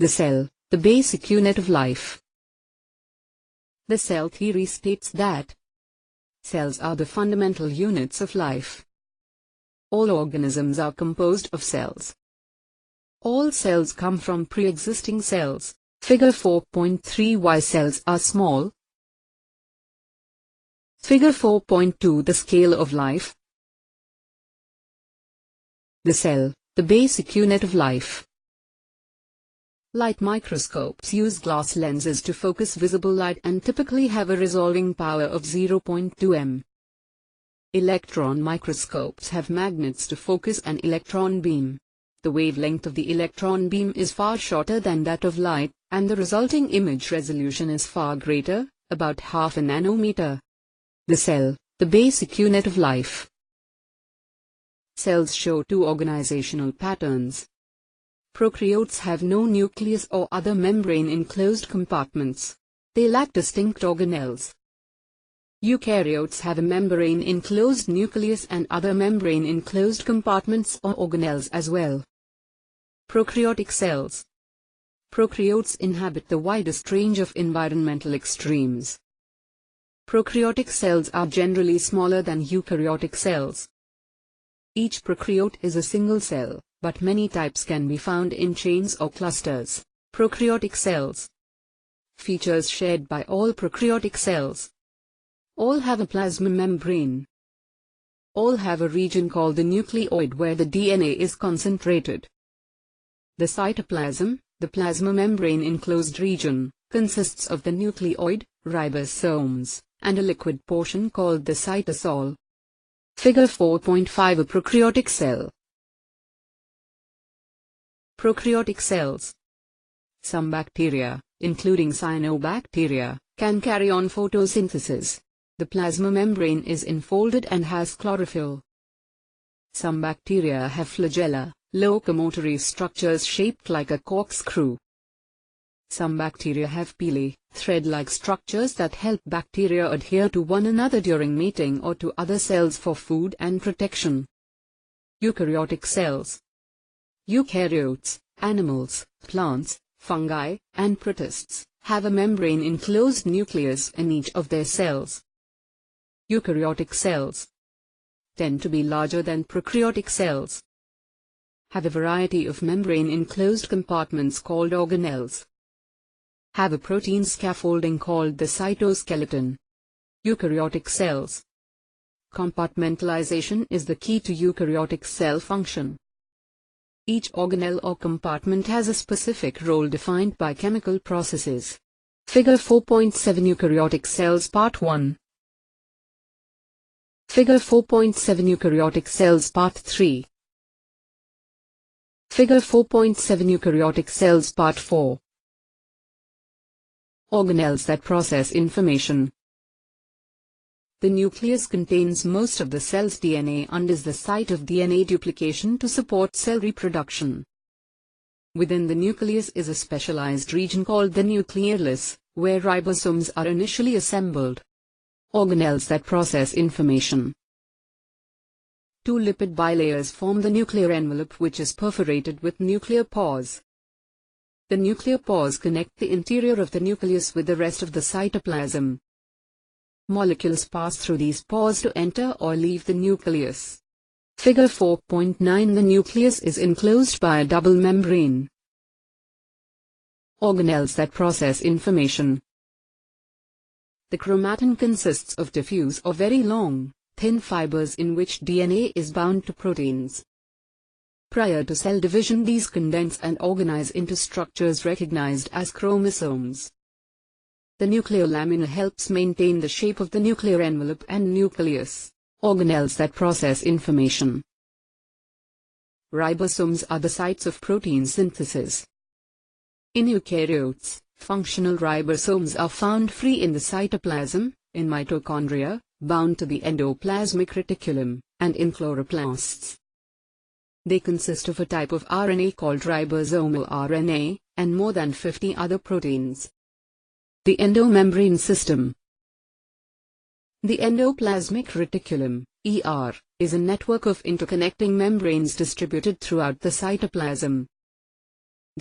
The cell, the basic unit of life. The cell theory states that cells are the fundamental units of life. All organisms are composed of cells. All cells come from pre-existing cells. Figure 4.3. Why cells are small. Figure 4.2. The scale of life. The cell, the basic unit of life. Light microscopes use glass lenses to focus visible light and typically have a resolving power of 0.2 m. Electron microscopes have magnets to focus an electron beam. The wavelength of the electron beam is far shorter than that of light, and the resulting image resolution is far greater, about half a nanometer. The cell, the basic unit of life. Cells show two organizational patterns. Prokaryotes have no nucleus or other membrane-enclosed compartments. They lack distinct organelles. Eukaryotes have a membrane-enclosed nucleus and other membrane-enclosed compartments or organelles as well. Prokaryotic cells. Prokaryotes inhabit the widest range of environmental extremes. Prokaryotic cells are generally smaller than eukaryotic cells. Each prokaryote is a single cell, but many types can be found in chains or clusters. Prokaryotic cells. Features shared by all prokaryotic cells. All have a plasma membrane. All have a region called the nucleoid where the DNA is concentrated. The cytoplasm, the plasma membrane enclosed region, consists of the nucleoid, ribosomes, and a liquid portion called the cytosol. Figure 4.5. A prokaryotic cell. Prokaryotic cells. Some bacteria, including cyanobacteria, can carry on photosynthesis. The plasma membrane is enfolded and has chlorophyll. Some bacteria have flagella, locomotory structures shaped like a corkscrew. Some bacteria have pili, thread-like structures that help bacteria adhere to one another during mating or to other cells for food and protection. Eukaryotic cells. Eukaryotes, animals, plants, fungi, and protists, have a membrane-enclosed nucleus in each of their cells. Eukaryotic cells tend to be larger than prokaryotic cells. Have a variety of membrane-enclosed compartments called organelles. Have a protein scaffolding called the cytoskeleton. Eukaryotic cells. Compartmentalization is the key to eukaryotic cell function. Each organelle or compartment has a specific role defined by chemical processes. Figure 4.7. Eukaryotic cells Part 1. Figure 4.7. Eukaryotic cells Part 3. Figure 4.7. Eukaryotic cells Part 4. Organelles that process information. The nucleus contains most of the cell's DNA and is the site of DNA duplication to support cell reproduction. Within the nucleus is a specialized region called the nucleolus, where ribosomes are initially assembled. Organelles that process information. Two lipid bilayers form the nuclear envelope, which is perforated with nuclear pores. The nuclear pores connect the interior of the nucleus with the rest of the cytoplasm. Molecules pass through these pores to enter or leave the nucleus. Figure 4.9. The nucleus is enclosed by a double membrane. Organelles that process information. The chromatin consists of diffuse or very long, thin fibers in which DNA is bound to proteins. Prior to cell division, these condense and organize into structures recognized as chromosomes. The nuclear lamina helps maintain the shape of the nuclear envelope and nucleus. Organelles that process information. Ribosomes are the sites of protein synthesis. In eukaryotes, functional ribosomes are found free in the cytoplasm, in mitochondria, bound to the endoplasmic reticulum, and in chloroplasts. They consist of a type of RNA called ribosomal RNA, and more than 50 other proteins. The endomembrane system. The endoplasmic reticulum, ER, is a network of interconnecting membranes distributed throughout the cytoplasm.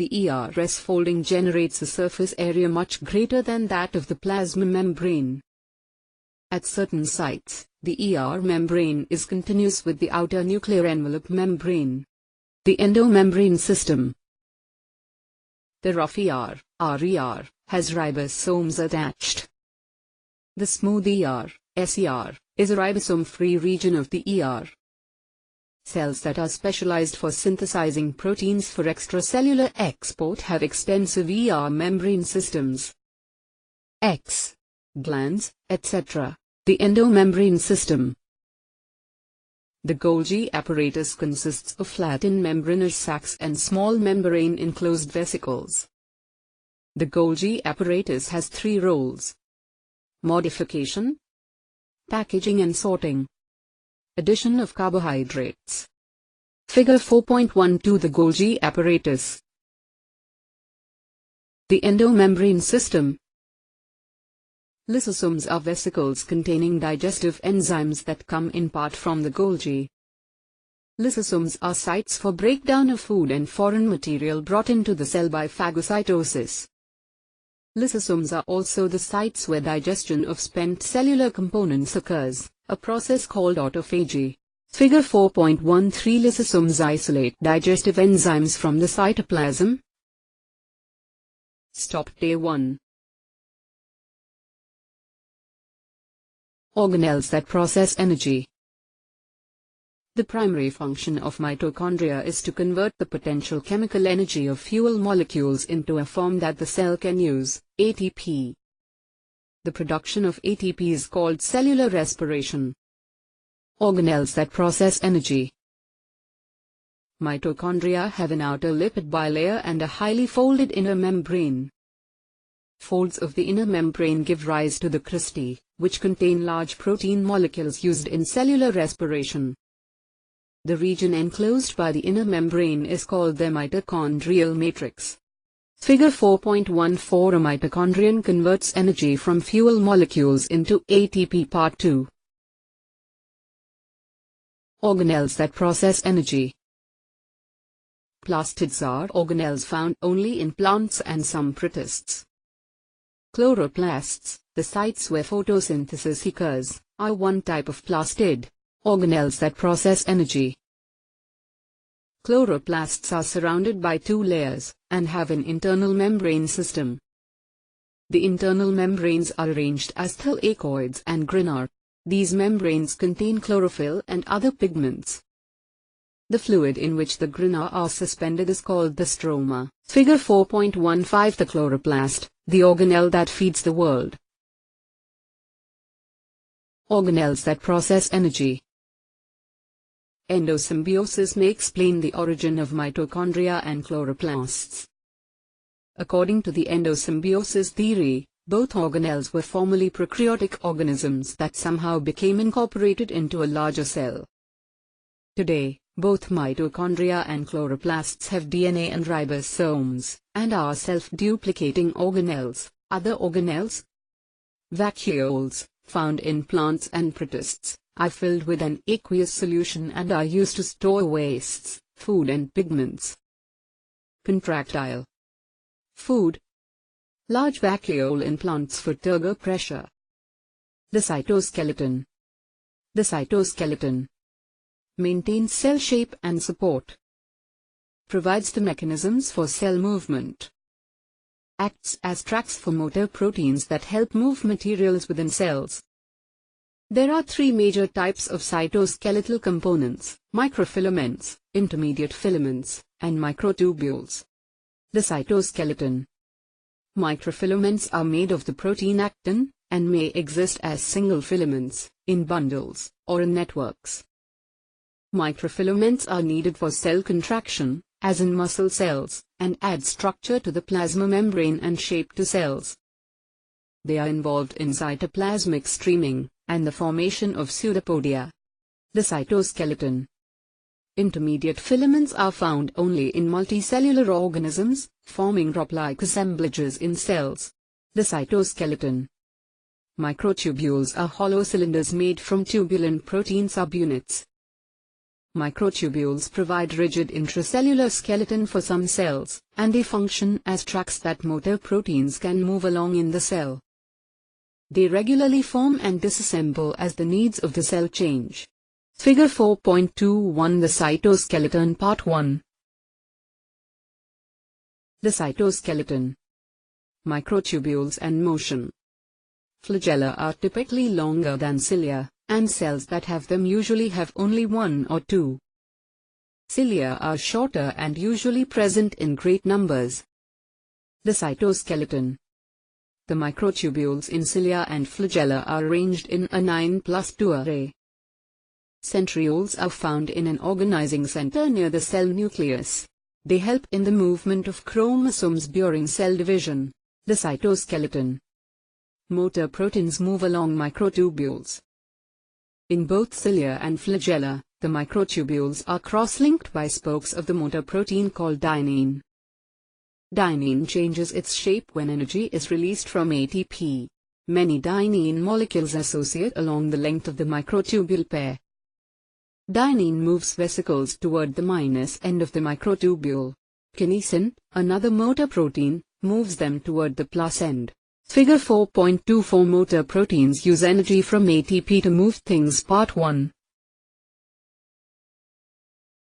The ERS folding generates a surface area much greater than that of the plasma membrane. At certain sites, the ER membrane is continuous with the outer nuclear envelope membrane. The endomembrane system. The rough RER, has ribosomes attached. The smooth SER, is a ribosome-free region of the ER. Cells that are specialized for synthesizing proteins for extracellular export have extensive ER membrane systems. Glands, etc. The endomembrane system. The Golgi apparatus consists of flattened membranous sacs and small membrane-enclosed vesicles. The Golgi apparatus has three roles: modification, packaging and sorting, addition of carbohydrates. Figure 4.12 The Golgi apparatus. The endomembrane system. Lysosomes are vesicles containing digestive enzymes that come in part from the Golgi. Lysosomes are sites for breakdown of food and foreign material brought into the cell by phagocytosis. Lysosomes are also the sites where digestion of spent cellular components occurs, a process called autophagy. Figure 4.13 Lysosomes isolate digestive enzymes from the cytoplasm. Stop Day 1. Organelles that process energy. The primary function of mitochondria is to convert the potential chemical energy of fuel molecules into a form that the cell can use, ATP. The production of ATP is called cellular respiration. Organelles that process energy. Mitochondria have an outer lipid bilayer and a highly folded inner membrane. Folds of the inner membrane give rise to the cristae, which contain large protein molecules used in cellular respiration. The region enclosed by the inner membrane is called the mitochondrial matrix. Figure 4.14 A mitochondrion converts energy from fuel molecules into ATP. Part 2. Organelles that process energy. Plastids are organelles found only in plants and some protists. Chloroplasts, the sites where photosynthesis occurs, are one type of plastid, organelles that process energy. Chloroplasts are surrounded by two layers, and have an internal membrane system. The internal membranes are arranged as thylakoids and grignard. These membranes contain chlorophyll and other pigments. The fluid in which the grignard are suspended is called the stroma. Figure 4.15 The chloroplast, the organelle that feeds the world. Organelles that process energy. Endosymbiosis may explain the origin of mitochondria and chloroplasts. According to the endosymbiosis theory, both organelles were formerly prokaryotic organisms that somehow became incorporated into a larger cell. Today, both mitochondria and chloroplasts have DNA and ribosomes, and are self-duplicating organelles. Other organelles, vacuoles, found in plants and protists, are filled with an aqueous solution and are used to store wastes, food and pigments. Contractile food. Large vacuole in plants for turgor pressure. The cytoskeleton. The cytoskeleton maintains cell shape and support. Provides the mechanisms for cell movement. Acts as tracks for motor proteins that help move materials within cells. There are three major types of cytoskeletal components: microfilaments, intermediate filaments, and microtubules. The cytoskeleton. Microfilaments are made of the protein actin, and may exist as single filaments, in bundles, or in networks. Microfilaments are needed for cell contraction, as in muscle cells, and add structure to the plasma membrane and shape to cells. They are involved in cytoplasmic streaming, and the formation of pseudopodia. The cytoskeleton. Intermediate filaments are found only in multicellular organisms, forming drop-like assemblages in cells. The cytoskeleton. Microtubules are hollow cylinders made from tubulin protein subunits. Microtubules provide rigid intracellular skeleton for some cells, and they function as tracks that motor proteins can move along in the cell. They regularly form and disassemble as the needs of the cell change. Figure 4.21 The cytoskeleton Part 1. The cytoskeleton. Microtubules and motion. Flagella are typically longer than cilia, and cells that have them usually have only one or two. Cilia are shorter and usually present in great numbers. The cytoskeleton. The microtubules in cilia and flagella are arranged in a 9+2 array. Centrioles are found in an organizing center near the cell nucleus. They help in the movement of chromosomes during cell division. The cytoskeleton. Motor proteins move along microtubules. In both cilia and flagella, the microtubules are cross-linked by spokes of the motor protein called dynein. Dynein changes its shape when energy is released from ATP. Many dynein molecules associate along the length of the microtubule pair. Dynein moves vesicles toward the minus end of the microtubule. Kinesin, another motor protein, moves them toward the plus end. Figure 4.24 Motor proteins use energy from ATP to move things. Part 1.